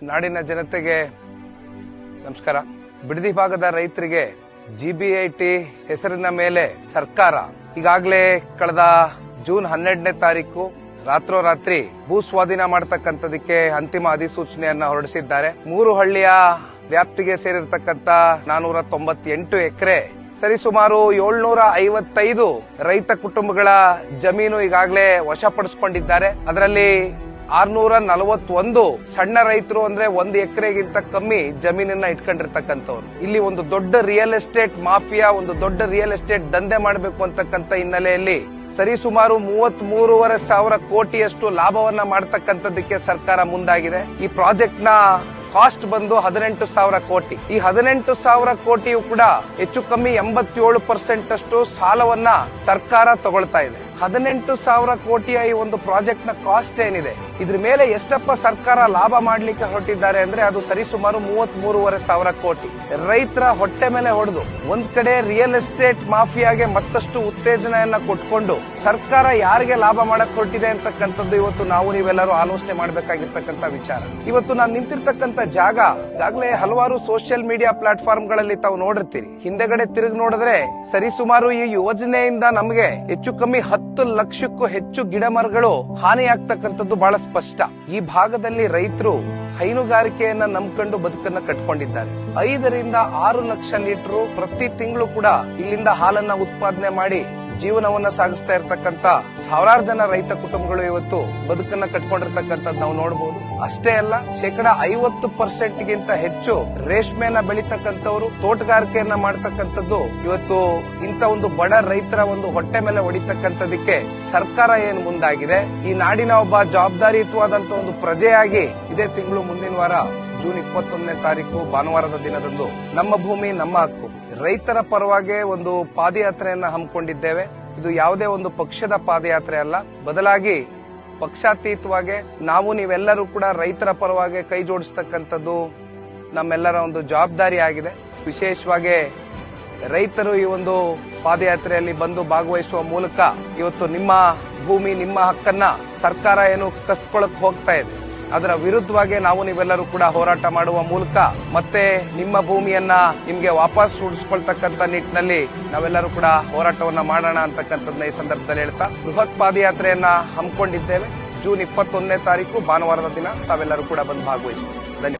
ನಾಡಿನ ಜನತೆಗೆ ನಮಸ್ಕಾರ. ಬಿಡದಿ ಭಾಗದ ರೈತರಿಗೆ ಜಿಬಿಐಟಿ ಹೆಸರಿನ ಮೇಲೆ ಸರ್ಕಾರ ಈಗಾಗಲೇ ಕಳೆದ ಜೂನ್ 12ನೇ ತಾರೀಕು ರಾತ್ರೋರಾತ್ರಿ ಭೂ ಸ್ವಾಧೀನ ಮಾಡತಕ್ಕಂಥದಕ್ಕೆ ಅಂತಿಮ ಅಧಿಸೂಚನೆಯನ್ನ ಹೊರಡಿಸಿದ್ದಾರೆ. 3 ಹಳ್ಳಿಯ ವ್ಯಾಪ್ತಿಗೆ ಸೇರಿರತಕ್ಕಂಥ 498 ಎಕರೆ ಸರಿಸುಮಾರು 755 ರೈತ ಕುಟುಂಬಗಳ ಜಮೀನು ಈಗಾಗಲೇ ವಶಪಡಿಸಿಕೊಂಡಿದ್ದಾರೆ. ಅದರಲ್ಲಿ 641 ಸಣ್ಣ ರೈತರು ಅಂದ್ರೆ 1 ಎಕರೆಗಿಂತ ಕಮ್ಮಿ ಜಮೀನನ್ನ ಇಟ್ಕೊಂಡಿರ್ತಕ್ಕಂಥವ್ರು. ಇಲ್ಲಿ ಒಂದು ದೊಡ್ಡ ರಿಯಲ್ ಎಸ್ಟೇಟ್ ಮಾಫಿಯಾ, ಒಂದು ದೊಡ್ಡ ರಿಯಲ್ ಎಸ್ಟೇಟ್ ದಂಧೆ ಮಾಡಬೇಕು ಅಂತಕ್ಕಂಥ ಹಿನ್ನೆಲೆಯಲ್ಲಿ ಸರಿಸುಮಾರು 33,500 ಸಾವಿರ ಕೋಟಿಯಷ್ಟು ಲಾಭವನ್ನ ಮಾಡತಕ್ಕಂಥದ್ದಕ್ಕೆ ಸರ್ಕಾರ ಮುಂದಾಗಿದೆ. ಈ ಪ್ರಾಜೆಕ್ಟ್ ನ ಕಾಸ್ಟ್ ಬಂದು 18,000 ಕೋಟಿ. ಈ 18,000 ಕೋಟಿಯು ಕೂಡ ಹೆಚ್ಚು ಕಮ್ಮಿ 87% ಅಷ್ಟು ಸಾಲವನ್ನ ಸರ್ಕಾರ ತಗೊಳ್ತಾ ಇದೆ. 18,000 ಕೋಟಿಯ ಈ ಒಂದು ಪ್ರಾಜೆಕ್ಟ್ ನ ಕಾಸ್ಟ್ ಏನಿದೆ, ಇದ್ರ ಮೇಲೆ ಎಷ್ಟಪ್ಪ ಸರ್ಕಾರ ಲಾಭ ಮಾಡ್ಲಿಕ್ಕೆ ಹೊರಟಿದ್ದಾರೆ ಅಂದ್ರೆ ಅದು ಸರಿಸುಮಾರು 33,500 ಕೋಟಿ. ರೈತರ ಹೊಟ್ಟೆ ಮೇಲೆ ಹೊಡೆದು ಒಂದ್ ಕಡೆ ರಿಯಲ್ ಎಸ್ಟೇಟ್ ಮಾಫಿಯಾಗೆ ಮತ್ತಷ್ಟು ಉತ್ತೇಜನೆಯನ್ನ ಕೊಟ್ಕೊಂಡು ಸರ್ಕಾರ ಯಾರಿಗೆ ಲಾಭ ಮಾಡಕ್ ಹೊರಟಿದೆ ಅಂತಕ್ಕಂಥದ್ದು ಇವತ್ತು ನಾವು ನೀವೆಲ್ಲರೂ ಆಲೋಚನೆ ಮಾಡಬೇಕಾಗಿರ್ತಕ್ಕಂಥ ವಿಚಾರ. ಇವತ್ತು ನಾನು ನಿಂತಿರ್ತಕ್ಕಂಥ ಜಾಗ ಈಗಾಗಲೇ ಹಲವಾರು ಸೋಷಿಯಲ್ ಮೀಡಿಯಾ ಪ್ಲಾಟ್ಫಾರ್ಮ್ ಗಳಲ್ಲಿ ತಾವು ನೋಡಿರ್ತೀರಿ. ಹಿಂದೆಗಡೆ ತಿರುಗಿ ನೋಡಿದ್ರೆ ಸರಿಸುಮಾರು ಈ ಯೋಜನೆಯಿಂದ ನಮಗೆ ಹೆಚ್ಚು ಕಮ್ಮಿ 10 ಲಕ್ಷಕ್ಕೂ ಹೆಚ್ಚು ಗಿಡ ಮರಗಳು ಹಾನಿಯಾಗ್ತಕ್ಕಂಥದ್ದು ಬಹಳ ಸ್ಪಷ್ಟ. ಈ ಭಾಗದಲ್ಲಿ ರೈತರು ಹೈನುಗಾರಿಕೆಯನ್ನ ನಂಬ್ಕೊಂಡು ಬದುಕನ್ನ ಕಟ್ಕೊಂಡಿದ್ದಾರೆ. 5 ರಿಂದ 6 ಲಕ್ಷ ಲೀಟರ್ ಪ್ರತಿ ತಿಂಗಳು ಕೂಡ ಇಲ್ಲಿಂದ ಹಾಲನ್ನ ಉತ್ಪಾದನೆ ಮಾಡಿ ಜೀವನವನ್ನ ಸಾಗಿಸ್ತಾ ಇರ್ತಕ್ಕಂಥ ಸಾವಿರಾರು ಜನ ರೈತ ಕುಟುಂಬಗಳು ಇವತ್ತು ಬದುಕನ್ನ ಕಟ್ಕೊಂಡಿರ್ತಕ್ಕಂಥದ್ದು ನಾವು ನೋಡಬಹುದು. ಅಷ್ಟೇ ಅಲ್ಲ, 50% ಗಿಂತ ಹೆಚ್ಚು ರೇಷ್ಮೆಯನ್ನ ಬೆಳೀತಕ್ಕಂಥವ್ರು, ತೋಟಗಾರಿಕೆಯನ್ನ ಮಾಡತಕ್ಕಂಥದ್ದು ಇವತ್ತು ಇಂಥ ಒಂದು ಬಡ ರೈತರ ಒಂದು ಹೊಟ್ಟೆ ಮೇಲೆ ಹೊಡಿತಕ್ಕಂಥದಕ್ಕೆ ಸರ್ಕಾರ ಏನು ಮುಂದಾಗಿದೆ. ಈ ನಾಡಿನ ಒಬ್ಬ ಜವಾಬ್ದಾರಿಯುತವಾದಂತಹ ಒಂದು ಪ್ರಜೆಯಾಗಿ ಇದೇ ತಿಂಗಳು ಮುಂದಿನ ವಾರ ಜೂನ್ 21ನೇ ತಾರೀಕು ಭಾನುವಾರದ ದಿನದಂದು ನಮ್ಮ ಭೂಮಿ ನಮ್ಮ ಹಕ್ಕು ರೈತರ ಪರವಾಗಿ ಒಂದು ಪಾದಯಾತ್ರೆಯನ್ನ ಹಮ್ಮಿಕೊಂಡಿದ್ದೇವೆ. ಇದು ಯಾವುದೇ ಒಂದು ಪಕ್ಷದ ಪಾದಯಾತ್ರೆ ಅಲ್ಲ, ಬದಲಾಗಿ ಪಕ್ಷಾತೀತವಾಗಿ ನಾವು ನೀವೆಲ್ಲರೂ ಕೂಡ ರೈತರ ಪರವಾಗಿ ಕೈ ಜೋಡಿಸ್ತಕ್ಕಂಥದ್ದು ನಮ್ಮೆಲ್ಲರ ಒಂದು ಜವಾಬ್ದಾರಿ ಆಗಿದೆ. ವಿಶೇಷವಾಗಿ ರೈತರು ಈ ಒಂದು ಪಾದಯಾತ್ರೆಯಲ್ಲಿ ಬಂದು ಭಾಗವಹಿಸುವ ಮೂಲಕ ಇವತ್ತು ನಿಮ್ಮ ಭೂಮಿ ನಿಮ್ಮ ಹಕ್ಕನ್ನ ಸರ್ಕಾರ ಏನು ಕಸ್ಕೊಳ್ಳಕ್ ಹೋಗ್ತಾ ಇದೆ, ಅದರ ವಿರುದ್ಧವಾಗಿ ನಾವು ನೀವೆಲ್ಲರೂ ಕೂಡ ಹೋರಾಟ ಮಾಡುವ ಮೂಲಕ ಮತ್ತೆ ನಿಮ್ಮ ಭೂಮಿಯನ್ನ ನಿಮ್ಗೆ ವಾಪಸ್ ಉಳಿಸ್ಕೊಳ್ತಕ್ಕಂಥ ನಿಟ್ಟಿನಲ್ಲಿ ನಾವೆಲ್ಲರೂ ಕೂಡ ಹೋರಾಟವನ್ನ ಮಾಡೋಣ ಅಂತಕ್ಕಂಥದ್ದನ್ನ ಈ ಸಂದರ್ಭದಲ್ಲಿ ಹೇಳ್ತಾ ಬೃಹತ್ ಪಾದಯಾತ್ರೆಯನ್ನ ಹಮ್ಮಿಕೊಂಡಿದ್ದೇವೆ. ಜೂನ್ 21ನೇ ತಾರೀಕು ಭಾನುವಾರದ ದಿನ ತಾವೆಲ್ಲರೂ ಕೂಡ ಬಂದು ಭಾಗವಹಿಸಬಹುದು. ಧನ್ಯವಾದ.